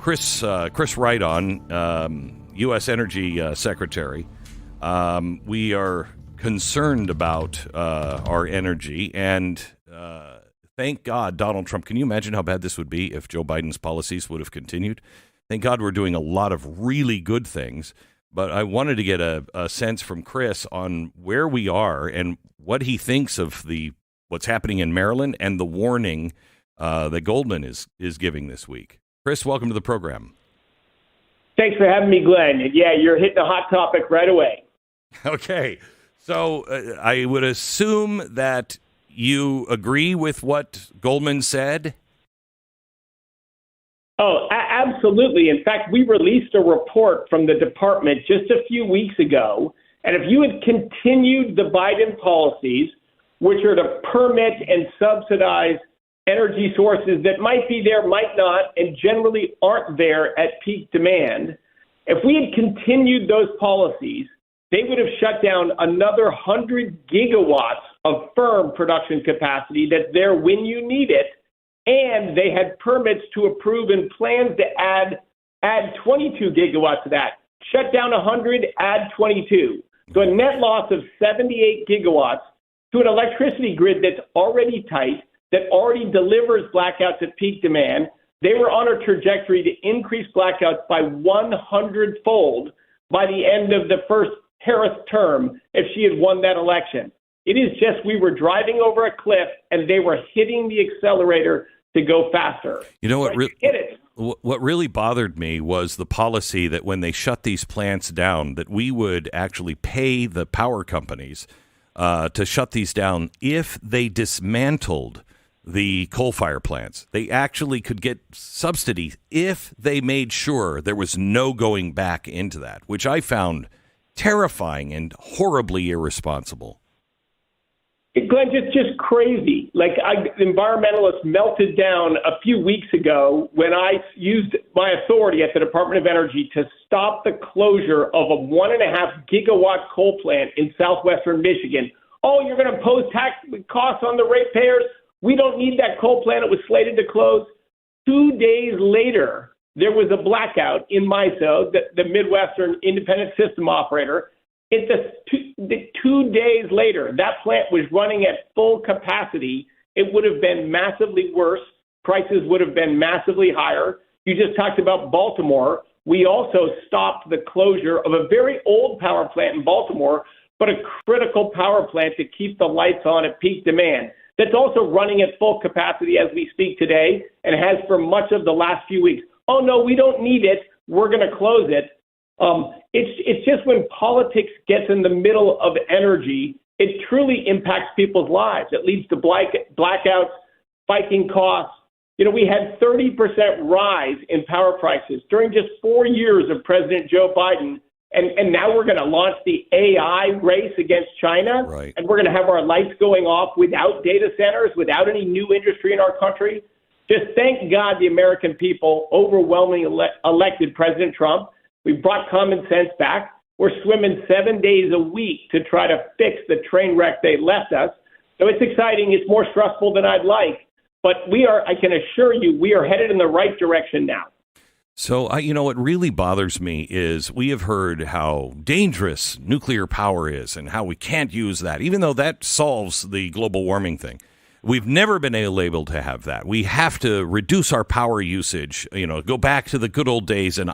Chris Wright on, U.S. Energy Secretary. We are concerned about our energy, and thank God Donald Trump. Can you imagine how bad this would be if Joe Biden's policies would have continued? Thank God we're doing a lot of really good things, but I wanted to get a sense from Chris on where we are and what he thinks of what's happening in Maryland and the warning that Goldman is giving this week. Chris, welcome to the program. Thanks for having me, Glenn. And yeah, you're hitting a hot topic right away. Okay. So I would assume that you agree with what Goldman said? Oh, absolutely. In fact, we released a report from the department just a few weeks ago. And if you had continued the Biden policies, which are to permit and subsidize energy sources that might be there, might not, and generally aren't there at peak demand, if we had continued those policies, they would have shut down another 100 gigawatts of firm production capacity that's there when you need it. And they had permits to approve and plans to add 22 gigawatts to that. Shut down 100, add 22. So a net loss of 78 gigawatts to an electricity grid that's already tight, that already delivers blackouts at peak demand. They were on a trajectory to increase blackouts by 100-fold by the end of the first Harris term if she had won that election. It is just we were driving over a cliff and they were hitting the accelerator to go faster. You know what really bothered me was the policy that when they shut these plants down, that we would actually pay the power companies to shut these down if they dismantled the coal-fired plants. They actually could get subsidies if they made sure there was no going back into that, which I found terrifying and horribly irresponsible. Glenn, just crazy. Environmentalists melted down a few weeks ago when I used my authority at the Department of Energy to stop the closure of a 1.5 gigawatt coal plant in southwestern Michigan. Oh, you're going to impose tax costs on the ratepayers? We don't need that coal plant. It was slated to close. 2 days later, there was a blackout in MISO, the Midwestern Independent System Operator. The 2 days later, that plant was running at full capacity. It would have been massively worse. Prices would have been massively higher. You just talked about Baltimore. We also stopped the closure of a very old power plant in Baltimore, but a critical power plant to keep the lights on at peak demand. That's also running at full capacity as we speak today and has for much of the last few weeks. Oh, no, we don't need it. We're going to close it. It's just when politics gets in the middle of energy, it truly impacts people's lives. It leads to blackouts, spiking costs. You know, we had 30% rise in power prices during just 4 years of President Joe Biden. And now we're going to launch the AI race against China. Right. And we're going to have our lights going off without data centers, without any new industry in our country. Just thank God the American people overwhelmingly elected President Trump. We brought common sense back. We're swimming 7 days a week to try to fix the train wreck they left us. So it's exciting. It's more stressful than I'd like. But I can assure you, we are headed in the right direction now. So, what really bothers me is we have heard how dangerous nuclear power is and how we can't use that, even though that solves the global warming thing. We've never been able to have that. We have to reduce our power usage, go back to the good old days and,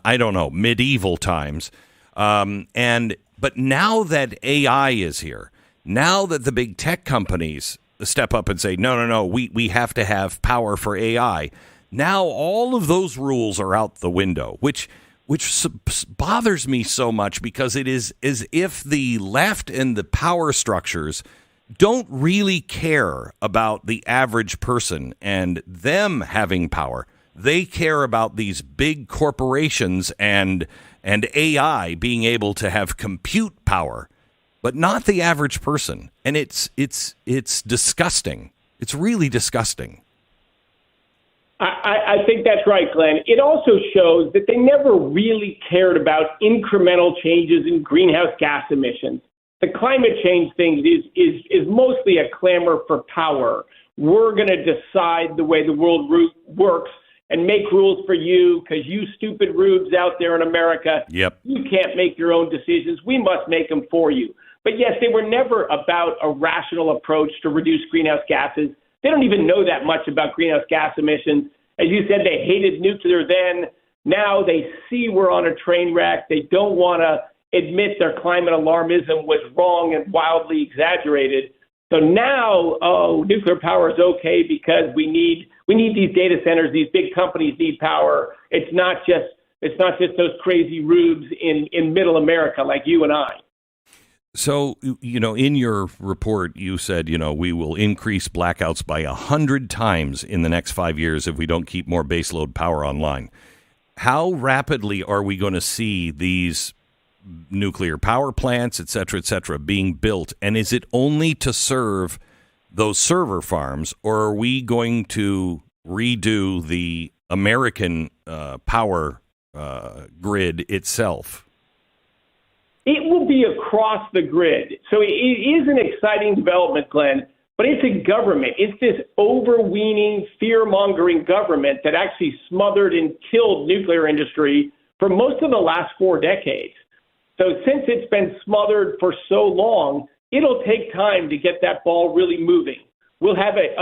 medieval times. But now that AI is here, now that the big tech companies step up and say, no, we have to have power for AI, now all of those rules are out the window, which bothers me so much because it is as if the left and the power structures don't really care about the average person and them having power. They care about these big corporations and AI being able to have compute power, but not the average person. And it's disgusting. It's really disgusting. I think that's right, Glenn. It also shows that they never really cared about incremental changes in greenhouse gas emissions. The climate change thing is mostly a clamor for power. We're going to decide the way the world works, and make rules for you because you stupid rubes out there in America, Yep. you can't make your own decisions. We must make them for you. But yes, they were never about a rational approach to reduce greenhouse gases. They don't even know that much about greenhouse gas emissions. As you said, they hated nuclear then. Now they see we're on a train wreck. They don't want to admit their climate alarmism was wrong and wildly exaggerated. So now, nuclear power is okay because we need these data centers. These big companies need power. It's not just those crazy rubes in middle America like you and I. So, in your report, you said, we will increase blackouts by 100 times in the next 5 years if we don't keep more baseload power online. How rapidly are we going to see these nuclear power plants, et cetera, being built? And is it only to serve those server farms, or are we going to redo the American power grid itself? It will be across the grid. So it is an exciting development, Glenn, but it's a government. It's this overweening, fear-mongering government that actually smothered and killed nuclear industry for most of the last 4 decades. So since it's been smothered for so long, it'll take time to get that ball really moving. We'll have a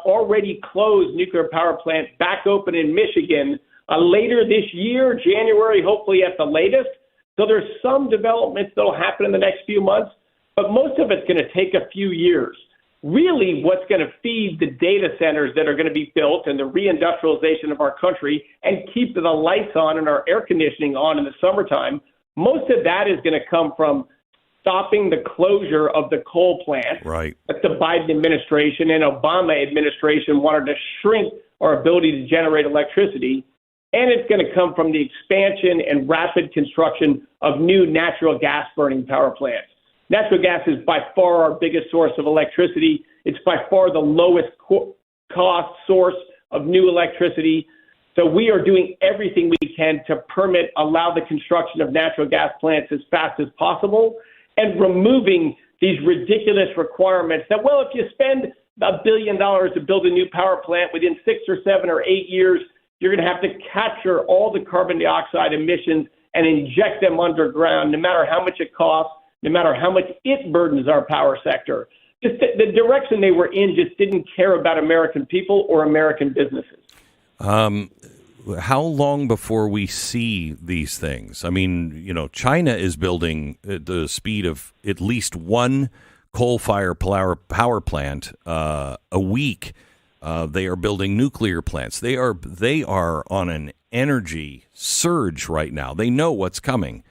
already closed nuclear power plant back open in Michigan later this year, January, hopefully at the latest. So there's some developments that will happen in the next few months, but most of it's going to take a few years. Really, what's going to feed the data centers that are going to be built and the reindustrialization of our country and keep the lights on and our air conditioning on in the summertime, most of that is going to come from stopping the closure of the coal plant. Right. That the Biden administration and Obama administration wanted to shrink our ability to generate electricity. And it's going to come from the expansion and rapid construction of new natural gas burning power plants. Natural gas is by far our biggest source of electricity. It's by far the lowest cost source of new electricity. So we are doing everything we can to allow the construction of natural gas plants as fast as possible and removing these ridiculous requirements that, well, if you spend $1 billion to build a new power plant within 6 or 7 or 8 years, you're going to have to capture all the carbon dioxide emissions and inject them underground, no matter how much it costs, no matter how much it burdens our power sector. Just the direction they were in just didn't care about American people or American businesses. How long before we see these things? I mean, China is building at the speed of at least one coal-fired power plant a week. They are building nuclear plants. They are on an energy surge right now. They know what's coming.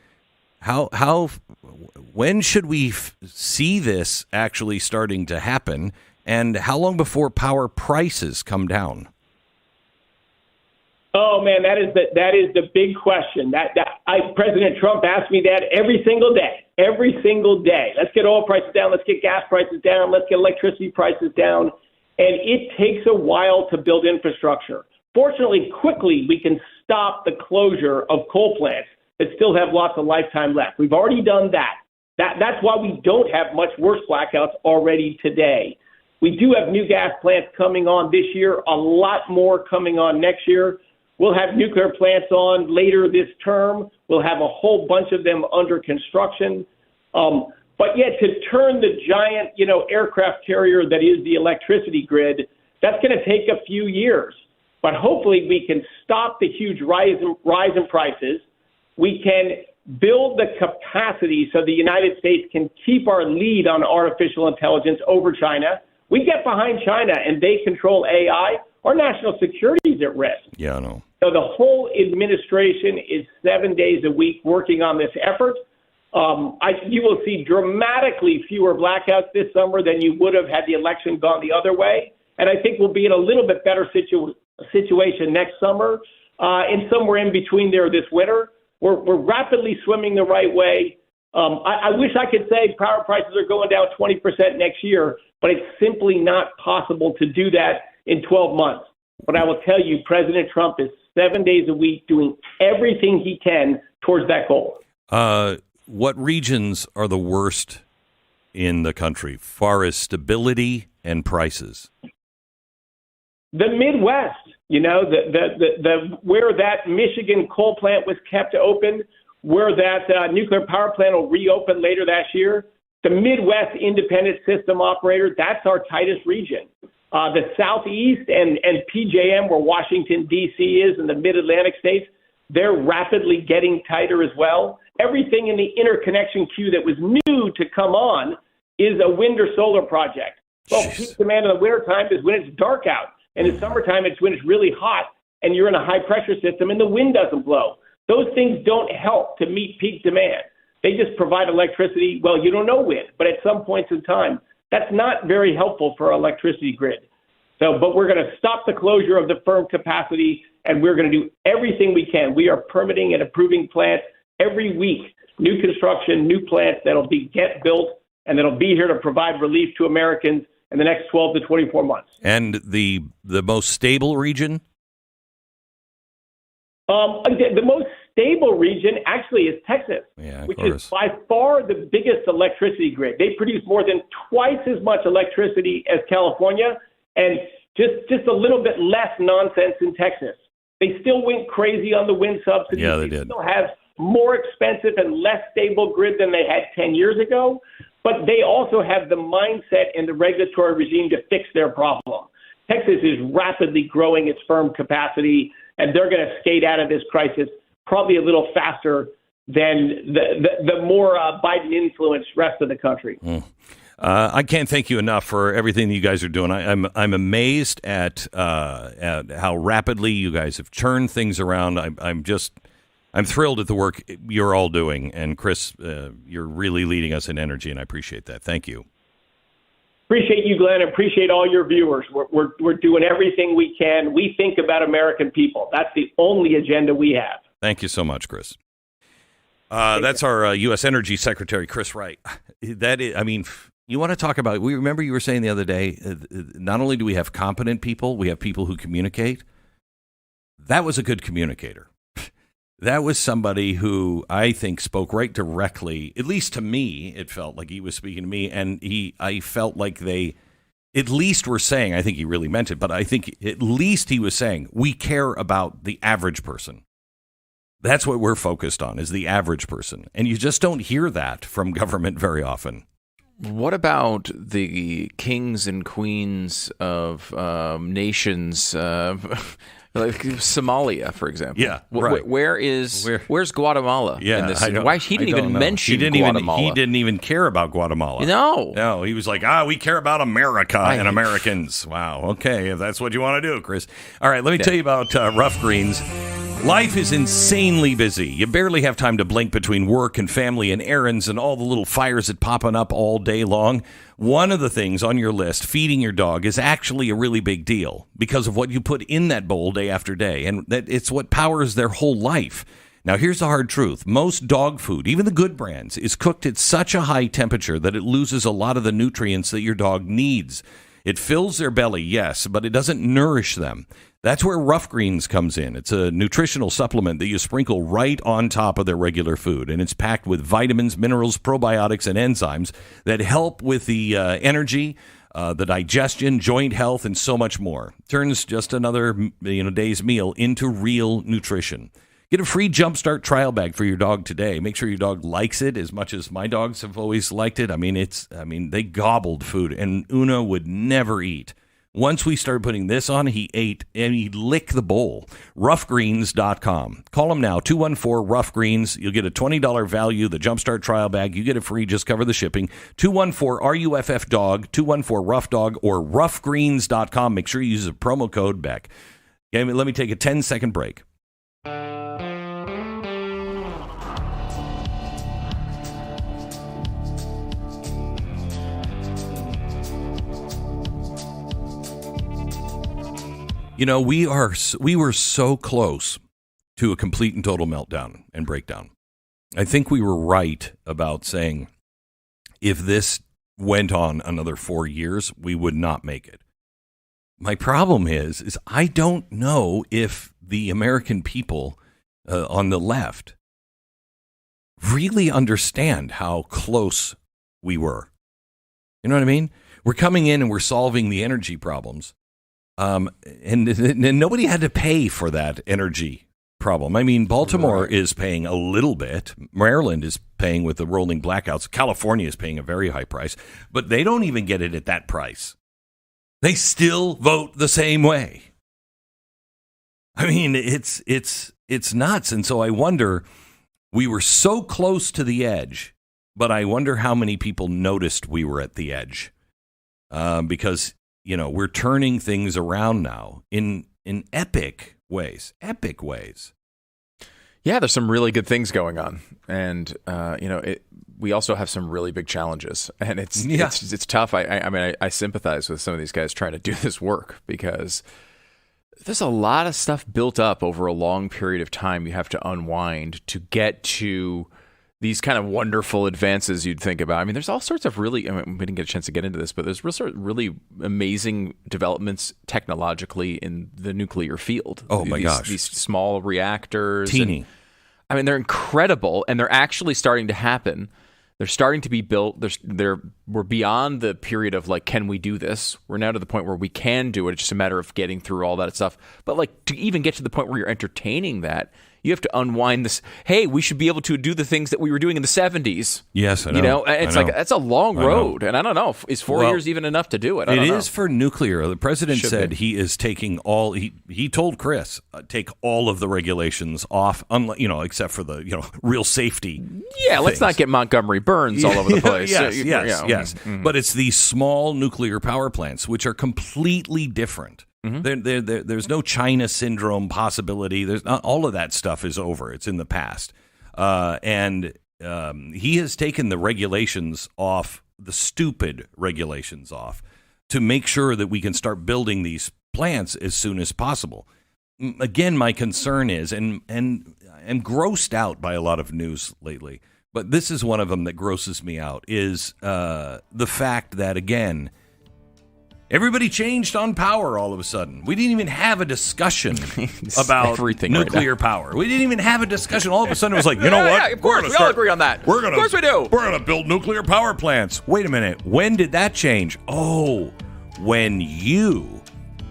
When should we see this actually starting to happen? And how long before power prices come down? Oh man, that is the big question. President Trump asked me that every single day. Every single day. Let's get oil prices down. Let's get gas prices down. Let's get electricity prices down. And it takes a while to build infrastructure. Fortunately, quickly, we can stop the closure of coal plants that still have lots of lifetime left. We've already done that. That's why we don't have much worse blackouts already today. We do have new gas plants coming on this year, a lot more coming on next year. We'll have nuclear plants on later this term. We'll have a whole bunch of them under construction. But yet to turn the giant, aircraft carrier that is the electricity grid, that's going to take a few years. But hopefully we can stop the huge rise in prices. We can build the capacity so the United States can keep our lead on artificial intelligence over China. We get behind China and they control AI, our national security is at risk. Yeah, I know. So the whole administration is 7 days a week working on this effort. You will see dramatically fewer blackouts this summer than you would have had the election gone the other way. And I think we'll be in a little bit better situation next summer and somewhere in between there this winter. We're rapidly swimming the right way. I wish I could say power prices are going down 20% next year, but it's simply not possible to do that in 12 months. But I will tell you, President Trump is 7 days a week doing everything he can towards that goal. What regions are the worst in the country, far as stability and prices? The Midwest. You know, the where that Michigan coal plant was kept open, where that nuclear power plant will reopen later that year. The Midwest Independent System Operator, that's our tightest region. The Southeast and PJM, where Washington, D.C. is, and the Mid-Atlantic states, they're rapidly getting tighter as well. Everything in the interconnection queue that was new to come on is a wind or solar project. Well, peak demand in the wintertime is when it's dark out. And in summertime, it's when it's really hot and you're in a high-pressure system and the wind doesn't blow. Those things don't help to meet peak demand. They just provide electricity. Well, you don't know when, but at some points in time, that's not very helpful for our electricity grid. So, but we're going to stop the closure of the firm capacity, and we're going to do everything we can. We are permitting and approving plants every week, new construction, new plants that'll get built, and that'll be here to provide relief to Americans in the next 12 to 24 months. And the most stable region? The most stable region actually is Texas, which is by far the biggest electricity grid. They produce more than twice as much electricity as California, and just a little bit less nonsense in Texas. They still went crazy on the wind subsidies. Yeah, they did. Still have more expensive and less stable grid than they had 10 years ago. But they also have the mindset and the regulatory regime to fix their problem. Texas is rapidly growing its firm capacity, and they're going to skate out of this crisis probably a little faster than the more Biden-influenced rest of the country. I can't thank you enough for everything that you guys are doing. I'm amazed at how rapidly you guys have turned things around. I'm thrilled at the work you're all doing. And Chris, you're really leading us in energy, and I appreciate that. Thank you. Appreciate you, Glenn. Appreciate all your viewers. We're doing everything we can. We think about American people. That's the only agenda we have. Thank you so much, Chris. That's our U.S. Energy Secretary, Chris Wright. You want to talk about, we remember you were saying the other day, not only do we have competent people, we have people who communicate. That was a good communicator. That was somebody who I think spoke right directly, at least to me, it felt like he was speaking to me, and I felt like they at least were saying, I think he really meant it, but I think at least he was saying, we care about the average person. That's what we're focused on, is the average person. And you just don't hear that from government very often. What about the kings and queens of nations, like Somalia, for example? Yeah, right. Where's Guatemala? Yeah, in this? Why he didn't even mention Guatemala? He didn't even care about Guatemala. No, he was like, we care about America and Americans. Wow, okay, if that's what you want to do, Chris. All right, let me tell you about Rough Greens. Life is insanely busy. You barely have time to blink between work and family and errands and all the little fires that popping up all day long. One of the things on your list, feeding your dog, is actually a really big deal because of what you put in that bowl day after day, and that it's what powers their whole life. Now, here's the hard truth. Most dog food, even the good brands, is cooked at such a high temperature that it loses a lot of the nutrients that your dog needs. It fills their belly, yes, but it doesn't nourish them. That's where Rough Greens comes in. It's a nutritional supplement that you sprinkle right on top of their regular food, and it's packed with vitamins, minerals, probiotics, and enzymes that help with the energy, the digestion, joint health, and so much more. Turns just another day's meal into real nutrition. Get a free Jumpstart trial bag for your dog today. Make sure your dog likes it as much as my dogs have always liked it. They gobbled food, and Una would never eat. Once we started putting this on, he ate and he licked the bowl. Roughgreens.com. Call them now, 214-ROUGH-GREENS. You'll get a $20 value, the Jumpstart trial bag. You get it free, just cover the shipping. 214-RUFF-DOG, 214-ROUGH-DOG, or roughgreens.com. Make sure you use the promo code Beck. Okay, let me take a 10-second break. We were so close to a complete and total meltdown and breakdown. I think we were right about saying if this went on another 4 years, we would not make it. My problem is I don't know if the American people on the left really understand how close we were. You know what I mean? We're coming in and we're solving the energy problems. And nobody had to pay for that energy problem. I mean, Baltimore is paying a little bit. Maryland is paying with the rolling blackouts. California is paying a very high price, but they don't even get it at that price. They still vote the same way. I mean, it's nuts. And so I wonder, we were so close to the edge, but I wonder how many people noticed we were at the edge. Because, we're turning things around now in epic ways. Yeah, there's some really good things going on. And, we also have some really big challenges. And it's tough. I sympathize with some of these guys trying to do this work because there's a lot of stuff built up over a long period of time you have to unwind to get to these kind of wonderful advances you'd think about. I mean, there's all sorts of we didn't get a chance to get into this, but there's really amazing developments technologically in the nuclear field. Oh, my gosh. These small reactors. Teeny. They're incredible, and they're actually starting to happen. They're starting to be built. We're beyond the period of, can we do this? We're now to the point where we can do it. It's just a matter of getting through all that stuff. But, to even get to the point where you're entertaining that, you have to unwind this. Hey, we should be able to do the things that we were doing in the 70s. Yes, I know. It's that's a long road. And I don't know. Is 4 years even enough to do it? It is for nuclear. The president said he is taking all, he told Chris, take all of the regulations off, except for the, real safety. Yeah, let's not get Montgomery Burns all over the place. Yes. Mm-hmm. But it's these small nuclear power plants, which are completely different. Mm-hmm. There's no China syndrome possibility. There's not, all of that stuff is over. It's in the past. And he has taken the regulations off, the stupid regulations off, to make sure that we can start building these plants as soon as possible. Again, my concern is, and I'm grossed out by a lot of news lately, but this is one of them that grosses me out, is the fact that, again, everybody changed on power all of a sudden. We didn't even have a discussion about nuclear power. We didn't even have a discussion. All of a sudden, it was like, what? Yeah, of course, we all agree on that. Of course we do. We're going to build nuclear power plants. Wait a minute. When did that change? Oh, when you,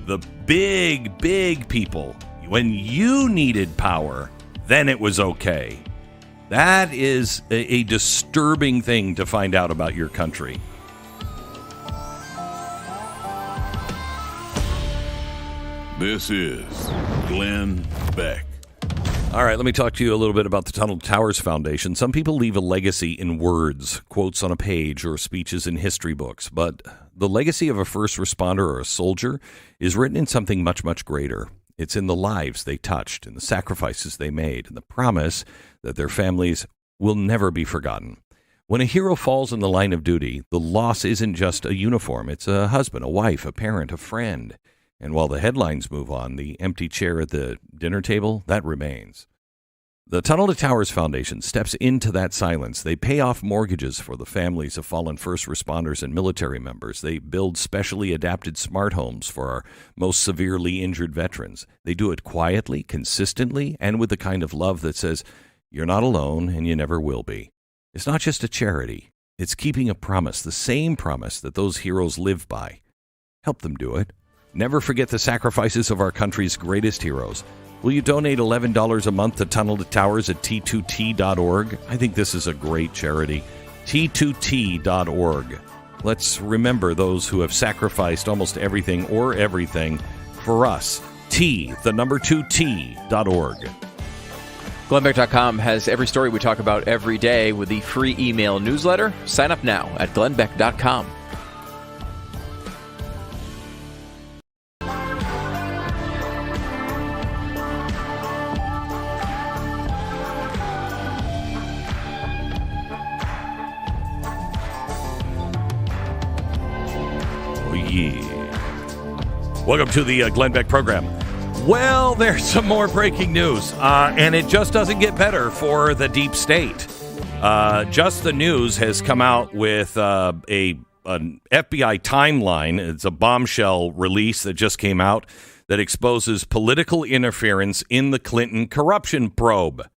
the big people, when you needed power, then it was okay. That is a disturbing thing to find out about your country. This is Glenn Beck. All right, let me talk to you a little bit about the Tunnel Towers Foundation. Some people leave a legacy in words, quotes on a page, or speeches in history books. But the legacy of a first responder or a soldier is written in something much, much greater. It's in the lives they touched, in the sacrifices they made, and the promise that their families will never be forgotten. When a hero falls in the line of duty, the loss isn't just a uniform. It's a husband, a wife, a parent, a friend. And while the headlines move on, the empty chair at the dinner table, that remains. The Tunnel to Towers Foundation steps into that silence. They pay off mortgages for the families of fallen first responders and military members. They build specially adapted smart homes for our most severely injured veterans. They do it quietly, consistently, and with the kind of love that says, you're not alone and you never will be. It's not just a charity. It's keeping a promise, the same promise that those heroes live by. Help them do it. Never forget the sacrifices of our country's greatest heroes. Will you donate $11 a month to Tunnel to Towers at T2T.org? I think this is a great charity. T2T.org. Let's remember those who have sacrificed almost everything or everything for us. T2T.org. GlennBeck.com has every story we talk about every day with the free email newsletter. Sign up now at GlennBeck.com. Welcome to the Glenn Beck program. Well, there's some more breaking news, and it just doesn't get better for the deep state. Just the News has come out with an FBI timeline. It's a bombshell release that just came out that exposes political interference in the Clinton corruption probe.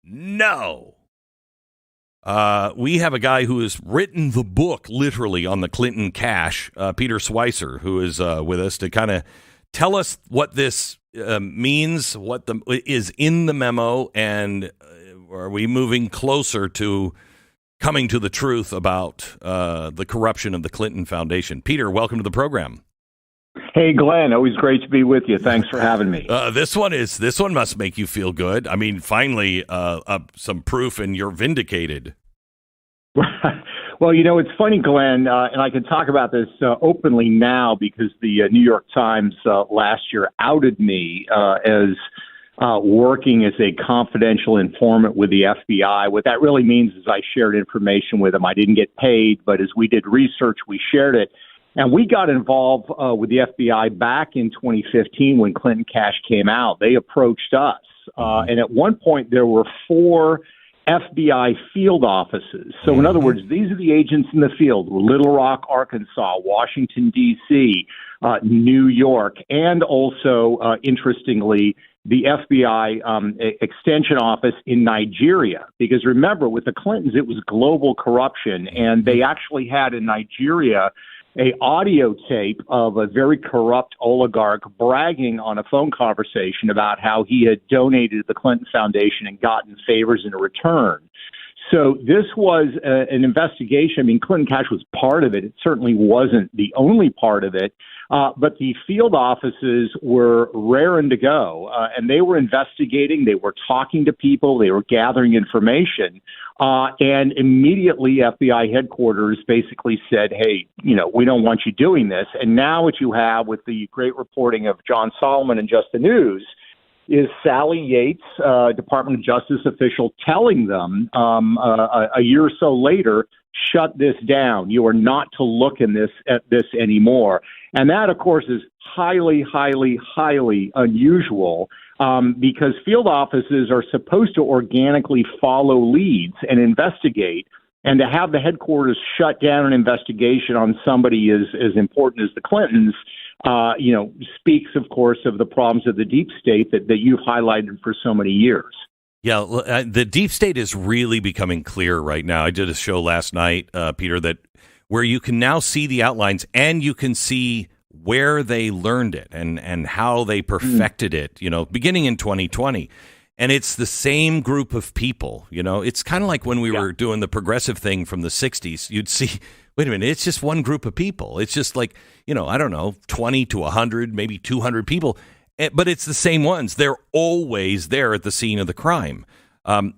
No. We have a guy who has written the book, literally, on the Clinton cash, Peter Schweizer, who is with us to kind of Tell us what this means, what is in the memo, is in the memo, and are we moving closer to coming to the truth about the corruption of the Clinton Foundation? Peter, welcome to the program. Hey, Glenn, always great to be with you. Thanks for having me. This one must make you feel good. I mean, finally, some proof, and you're vindicated. Well, you know, it's funny, Glenn, and I can talk about this openly now because the New York Times last year outed me as working as a confidential informant with the FBI. What that really means is I shared information with them. I didn't get paid, but as we did research, we shared it. And we got involved with the FBI back in 2015 when Clinton Cash came out. They approached us. And at one point, there were 4 FBI field offices. So in other words, these are the agents in the field: Little Rock, Arkansas, Washington, D.C., New York, and also, interestingly, the FBI extension office in Nigeria. Because remember, with the Clintons, it was global corruption, and they actually had in Nigeria a audio tape of a very corrupt oligarch bragging on a phone conversation about how he had donated to the Clinton Foundation and gotten favors in return. So this was an investigation. I mean, Clinton Cash was part of it. It certainly wasn't the only part of it. But the field offices were raring to go, and they were investigating. They were talking to people. They were gathering information. And immediately FBI headquarters basically said, hey, you know, we don't want you doing this. And now what you have with the great reporting of John Solomon and Just the News is Sally Yates, Department of Justice official, telling them a year or so later, shut this down. You are not to look at this anymore. And that, of course, is highly, highly, highly unusual because field offices are supposed to organically follow leads and investigate. And to have the headquarters shut down an investigation on somebody as important as the Clintons, speaks, of course, of the problems of the deep state that you've highlighted for so many years. Yeah, the deep state is really becoming clear right now. I did a show last night, Peter, that where you can now see the outlines and you can see where they learned it and how they perfected it, beginning in 2020. And it's the same group of people, It's kind of like when we were doing the progressive thing from the 60s. You'd see, wait a minute, it's just one group of people. It's just like, 20 to 100, maybe 200 people. But it's the same ones. They're always there at the scene of the crime.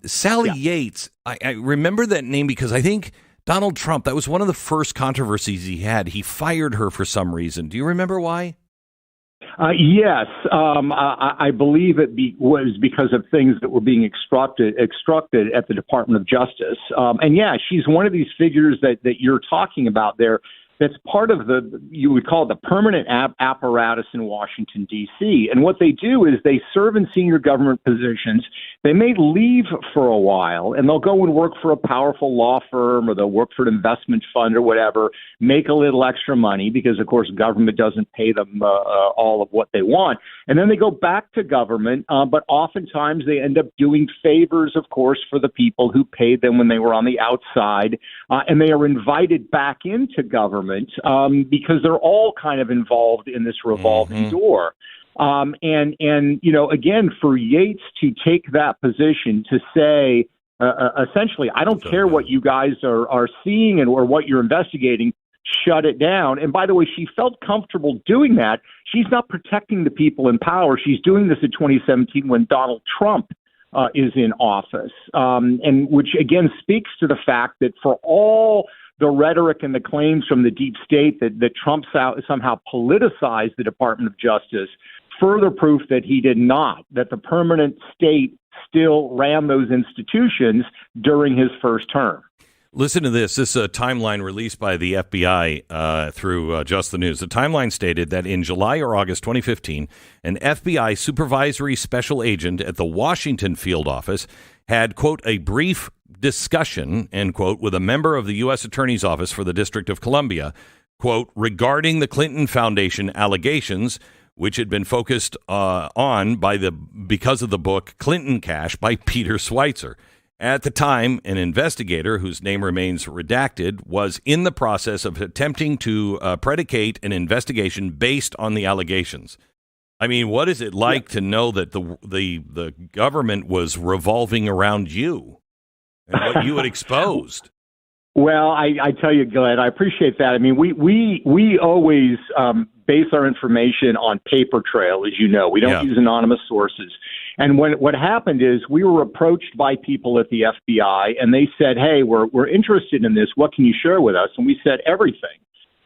Sally Yates, I remember that name because I think Donald Trump, that was one of the first controversies he had. He fired her for some reason. Do you remember why? Yes. I believe it was because of things that were being extracted at the Department of Justice. And she's one of these figures that you're talking about there. That's part of you would call it the permanent apparatus in Washington, D.C. And what they do is they serve in senior government positions. They may leave for a while, and they'll go and work for a powerful law firm, or they'll work for an investment fund or whatever, make a little extra money because, of course, government doesn't pay them all of what they want. And then they go back to government, but oftentimes they end up doing favors, of course, for the people who paid them when they were on the outside, and they are invited back into government because they're all kind of involved in this revolving door. And again, for Yates to take that position to say, essentially, I don't care what you guys are seeing or what you're investigating, shut it down. And by the way, she felt comfortable doing that. She's not protecting the people in power. She's doing this in 2017 when Donald Trump is in office, and which again speaks to the fact that for all the rhetoric and the claims from the deep state that Trump somehow politicized the Department of Justice, further proof that he did not, that the permanent state still ran those institutions during his first term. Listen to this. This is a timeline released by the FBI through Just the News. The timeline stated that in July or August 2015, an FBI supervisory special agent at the Washington field office had, quote, a brief discussion, end quote, with a member of the U.S. Attorney's Office for the District of Columbia, quote, regarding the Clinton Foundation allegations, which had been focused on because of the book Clinton Cash by Peter Schweizer. At the time, an investigator, whose name remains redacted, was in the process of attempting to predicate an investigation based on the allegations. I mean, what is it like to know that the government was revolving around you and what you had exposed? Well, I tell you, Glenn, I appreciate that. I mean, we always base our information on paper trail, as you know. We don't use anonymous sources. And what happened is we were approached by people at the FBI, and they said, "Hey, we're interested in this. What can you share with us?" And we said everything.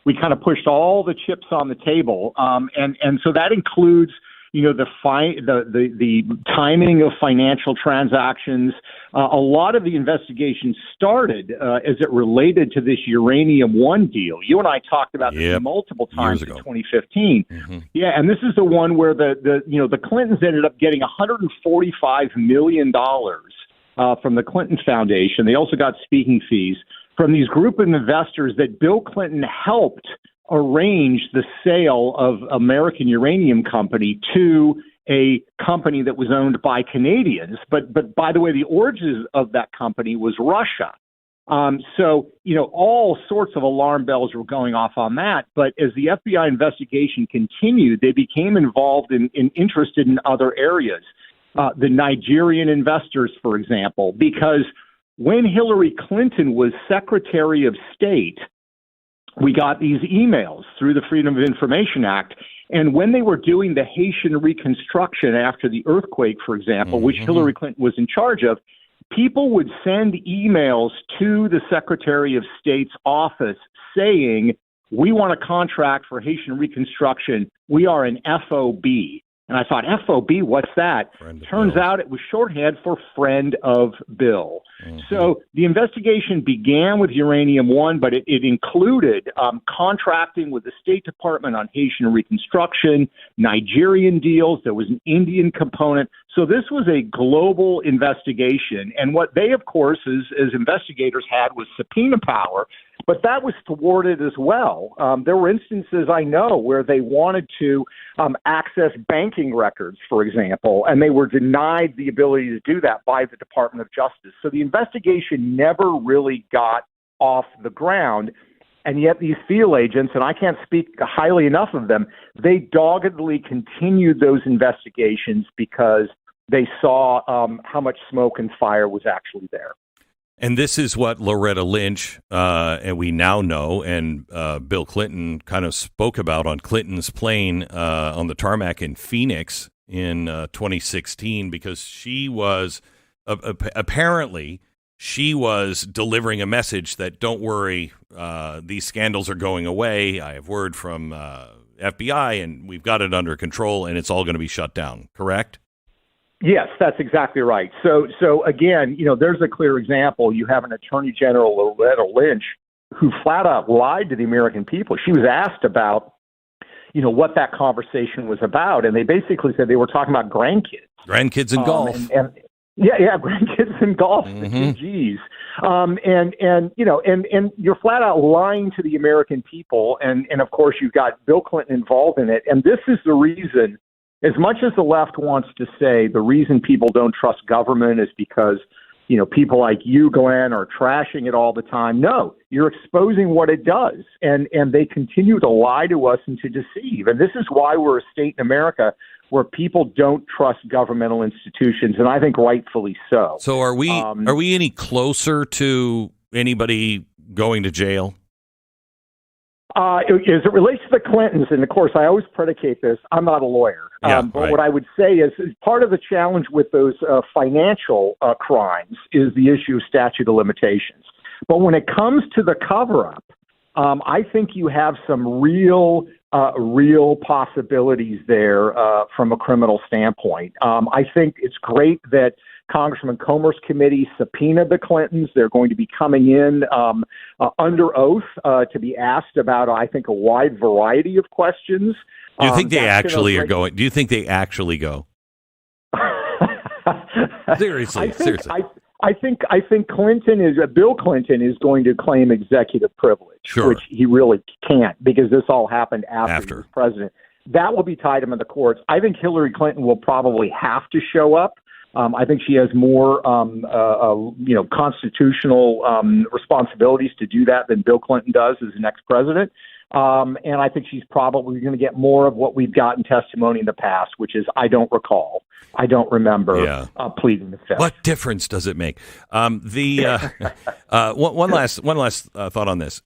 We kind of pushed all the chips on the table, and so that includes, the timing of financial transactions. A lot of the investigation started as it related to this Uranium One deal. You and I talked about this multiple times in 2015. Mm-hmm. Yeah, and this is the one where the Clintons ended up getting $145 million from the Clinton Foundation. They also got speaking fees from these group of investors that Bill Clinton helped arrange the sale of American Uranium Company to a company that was owned by Canadians. But by the way, the origins of that company was Russia. So, all sorts of alarm bells were going off on that. But as the FBI investigation continued, they became involved in interested in other areas. The Nigerian investors, for example, because when Hillary Clinton was Secretary of State, we got these emails through the Freedom of Information Act. And when they were doing the Haitian reconstruction after the earthquake, for example, which Hillary Clinton was in charge of, people would send emails to the Secretary of State's office saying, "We want a contract for Haitian reconstruction. We are an FOB." And I thought, FOB, what's that? Turns out it was shorthand for Friend of Bill. Mm-hmm. So the investigation began with Uranium One, but it included contracting with the State Department on Haitian reconstruction, Nigerian deals. There was an Indian component. So this was a global investigation. And what they, of course, as investigators had was subpoena power. But that was thwarted as well. There were instances I know where they wanted to access banking records, for example, and they were denied the ability to do that by the Department of Justice. So the investigation never really got off the ground. And yet these field agents, and I can't speak highly enough of them, they doggedly continued those investigations because they saw how much smoke and fire was actually there. And this is what Loretta Lynch, and we now know, and Bill Clinton kind of spoke about on Clinton's plane on the tarmac in Phoenix in 2016, because she was apparently she was delivering a message that, don't worry, these scandals are going away. I have word from FBI, and we've got it under control, and it's all going to be shut down. Correct? Yes, that's exactly right. So again, there's a clear example. You have an Attorney General, Loretta Lynch, who flat out lied to the American people. She was asked about, what that conversation was about, and they basically said they were talking about grandkids. Grandkids and golf. Grandkids and golf, the two G's. And you're flat out lying to the American people, and of course you've got Bill Clinton involved in it, and this is the reason. As much as the left wants to say the reason people don't trust government is because, people like you, Glenn, are trashing it all the time. No, you're exposing what it does. And they continue to lie to us and to deceive. And this is why we're a state in America where people don't trust governmental institutions, and I think rightfully so. So are we any closer to anybody going to jail? As it relates to the Clintons, and of course I always predicate this, I'm not a lawyer. But what I would say is part of the challenge with those financial crimes is the issue of statute of limitations. But when it comes to the cover-up, I think you have some real possibilities there from a criminal standpoint. I think it's great that Congressman Comer's committee subpoenaed the Clintons. They're going to be coming in under oath to be asked about, I think, a wide variety of questions. Do you think they actually are going? Do you think they actually go? Seriously. I think Bill Clinton is going to claim executive privilege, which he really can't, because this all happened after he was president. That will be tied him in the courts. I think Hillary Clinton will probably have to show up. I think she has more, constitutional responsibilities to do that than Bill Clinton does as the next president. And I think she's probably going to get more of what we've gotten testimony in the past, which is, I don't recall. I don't remember pleading the fifth. What difference does it make? One last thought on this.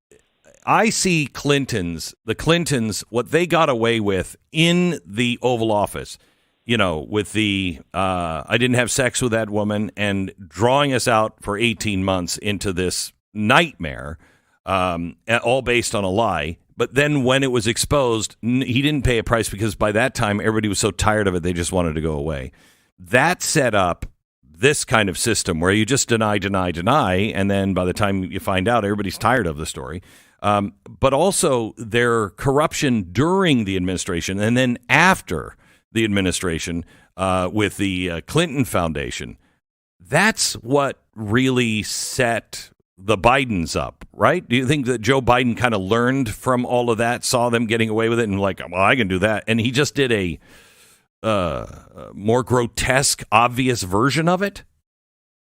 I see the Clintons, what they got away with in the Oval Office, with the I didn't have sex with that woman, and drawing us out for 18 months into this nightmare, all based on a lie. But then when it was exposed, he didn't pay a price, because by that time, everybody was so tired of it, they just wanted to go away. That set up this kind of system where you just deny, and then by the time you find out, everybody's tired of the story. But also their corruption during the administration and then after the administration with the Clinton Foundation. That's what really set the Bidens up, right? Do you think that Joe Biden kind of learned from all of that, saw them getting away with it, and like, well, I can do that, and he just did a more grotesque, obvious version of it?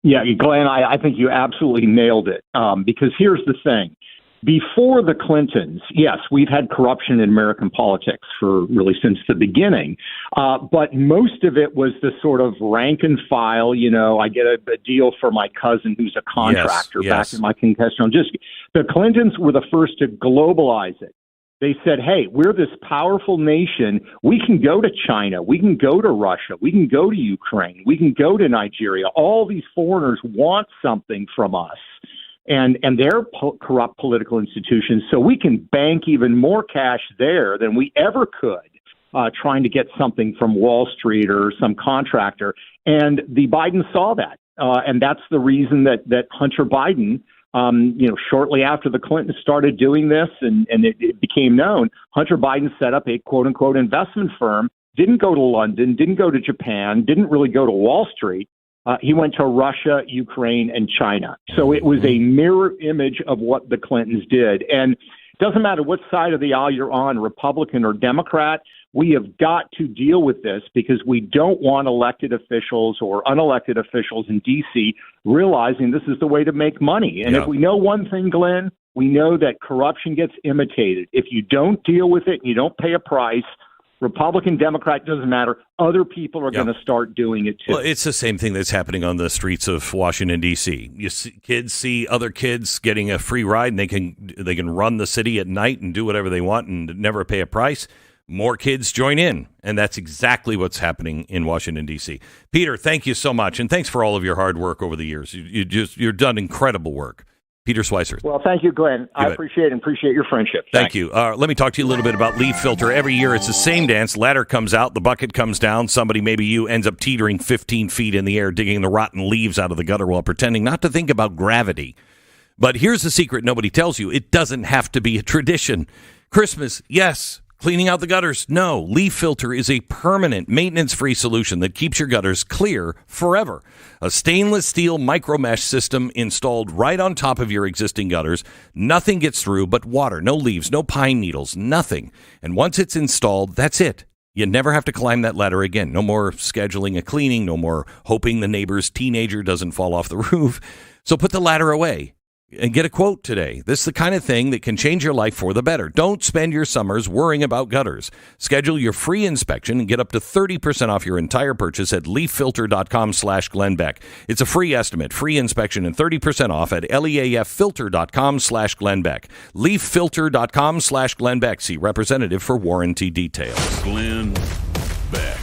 Yeah, Glenn, I think you absolutely nailed it. Because here's the thing. Before the Clintons, yes, we've had corruption in American politics for really since the beginning. But most of it was the sort of rank and file, I get a deal for my cousin who's a contractor back in my congressional district. The Clintons were the first to globalize it. They said, hey, we're this powerful nation. We can go to China. We can go to Russia. We can go to Ukraine. We can go to Nigeria. All these foreigners want something from us and their corrupt political institutions, so we can bank even more cash there than we ever could trying to get something from Wall Street or some contractor. And the Biden saw that. And that's the reason that Hunter Biden, shortly after the Clintons started doing this and it became known, Hunter Biden set up a quote unquote investment firm, didn't go to London, didn't go to Japan, didn't really go to Wall Street. He went to Russia, Ukraine, and China. So it was a mirror image of what the Clintons did. And it doesn't matter what side of the aisle you're on, Republican or Democrat, we have got to deal with this because we don't want elected officials or unelected officials in D.C. realizing this is the way to make money. And if we know one thing, Glenn, we know that corruption gets imitated. If you don't deal with it and you don't pay a price, Republican, Democrat, doesn't matter. Other people are going to start doing it too. Well, it's the same thing that's happening on the streets of Washington, D.C. Kids see other kids getting a free ride, and they can run the city at night and do whatever they want and never pay a price. More kids join in, and that's exactly what's happening in Washington, D.C. Peter, thank you so much, and thanks for all of your hard work over the years. You're done incredible work. Peter Schweizer. Well, thank you, Glenn. I appreciate your friendship. Thank you. Let me talk to you a little bit about leaf filter. Every year it's the same dance. Ladder comes out, the bucket comes down. Somebody, maybe you, ends up teetering 15 feet in the air, digging the rotten leaves out of the gutter while pretending not to think about gravity. But here's the secret nobody tells you. It doesn't have to be a tradition. Christmas, yes. Cleaning out the gutters? No. Leaf filter is a permanent, maintenance-free solution that keeps your gutters clear forever. A stainless steel micro mesh system installed right on top of your existing gutters. Nothing gets through but water, no leaves, no pine needles, nothing. And once it's installed, that's it. You never have to climb that ladder again. No more scheduling a cleaning, no more hoping the neighbor's teenager doesn't fall off the roof. So put the ladder away and get a quote today. This is the kind of thing that can change your life for the better. Don't spend your summers worrying about gutters. Schedule your free inspection and get up to 30% off your entire purchase at leaffilter.com/GlennBeck. It's a free estimate, free inspection, and 30% off at leaffilter.com/GlennBeck. Leaffilter.com/GlennBeck. See representative for warranty details. Glenn Beck.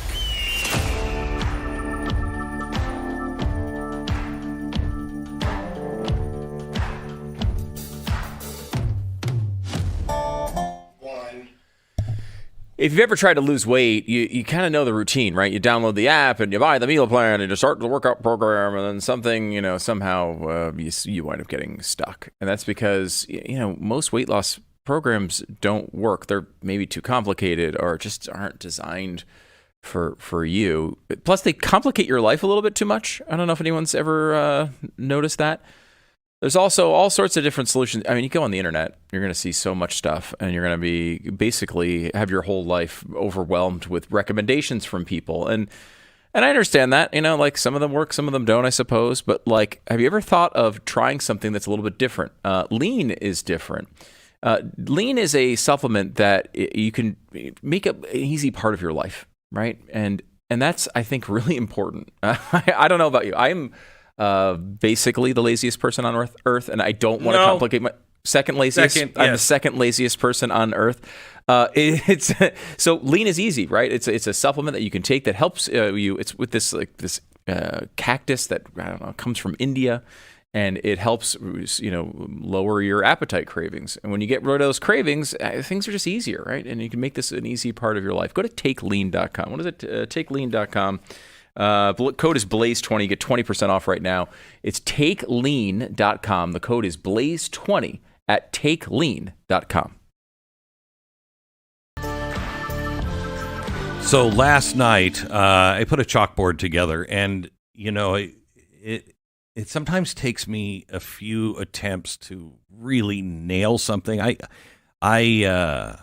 If you've ever tried to lose weight, you kind of know the routine, right? You download the app and you buy the meal plan and you start the workout program, and then something, somehow you wind up getting stuck. And that's because, most weight loss programs don't work. They're maybe too complicated or just aren't designed for you. Plus, they complicate your life a little bit too much. I don't know if anyone's ever noticed that. There's also all sorts of different solutions. I mean, you go on the internet, you're going to see so much stuff, and you're going to be basically have your whole life overwhelmed with recommendations from people. And I understand that, like some of them work, some of them don't, I suppose. But have you ever thought of trying something that's a little bit different? Lean is different. Lean is a supplement that you can make an easy part of your life, right? And that's, I think, really important. I don't know about you. I'm basically the laziest person on Earth, and I don't want to complicate my second laziest. I'm the second laziest person on Earth. So lean is easy, right? It's a supplement that you can take that helps you. It's with this cactus that, I don't know, comes from India, and it helps lower your appetite cravings. And when you get rid of those cravings, things are just easier, right? And you can make this an easy part of your life. Go to takelean.com. What is it? Takelean.com. Code is Blaze20. Get 20% off right now. It's takelean.com. The code is Blaze20 at takelean.com. So last night, I put a chalkboard together, and it sometimes takes me a few attempts to really nail something. I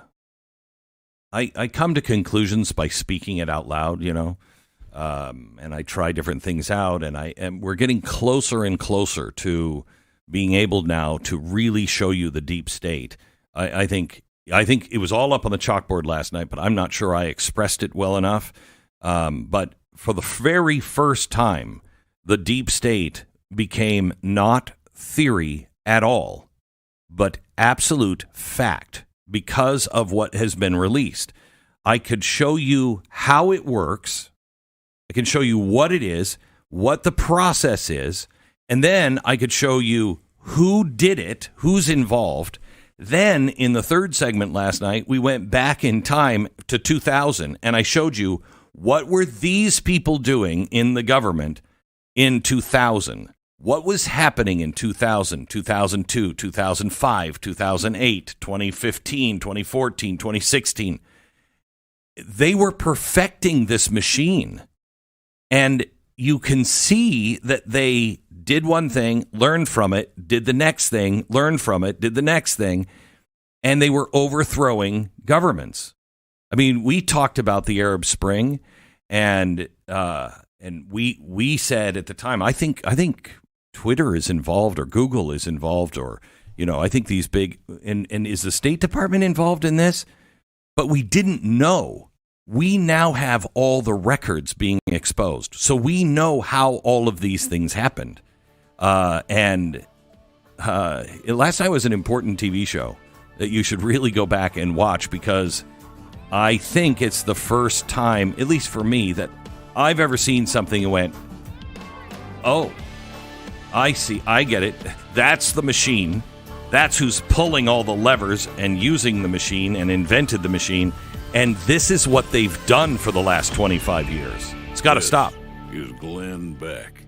come to conclusions by speaking it out loud, and I try different things out, and we're getting closer and closer to being able now to really show you the deep state. I think it was all up on the chalkboard last night, but I'm not sure I expressed it well enough. But for the very first time, the deep state became not theory at all, but absolute fact because of what has been released. I could show you how it works. I can show you what it is, what the process is, and then I could show you who did it, who's involved. Then in the third segment last night, we went back in time to 2000, and I showed you what were these people doing in the government in 2000. What was happening in 2000, 2002, 2005, 2008, 2015, 2014, 2016? They were perfecting this machine. And you can see that they did one thing, learned from it, did the next thing, learned from it, did the next thing, and they were overthrowing governments. I mean, we talked about the Arab Spring, and we said at the time, I think Twitter is involved, or Google is involved, or I think these big and is the State Department involved in this? But we didn't know. We now have all the records being exposed, so we know how all of these things happened. Last night was an important TV show that you should really go back and watch, because I think it's the first time, at least for me, that I've ever seen something and went, oh, I see, I get it. That's the machine. That's who's pulling all the levers and using the machine and invented the machine. And this is what they've done for the last 25 years. It's got to stop. Here's Glenn Beck.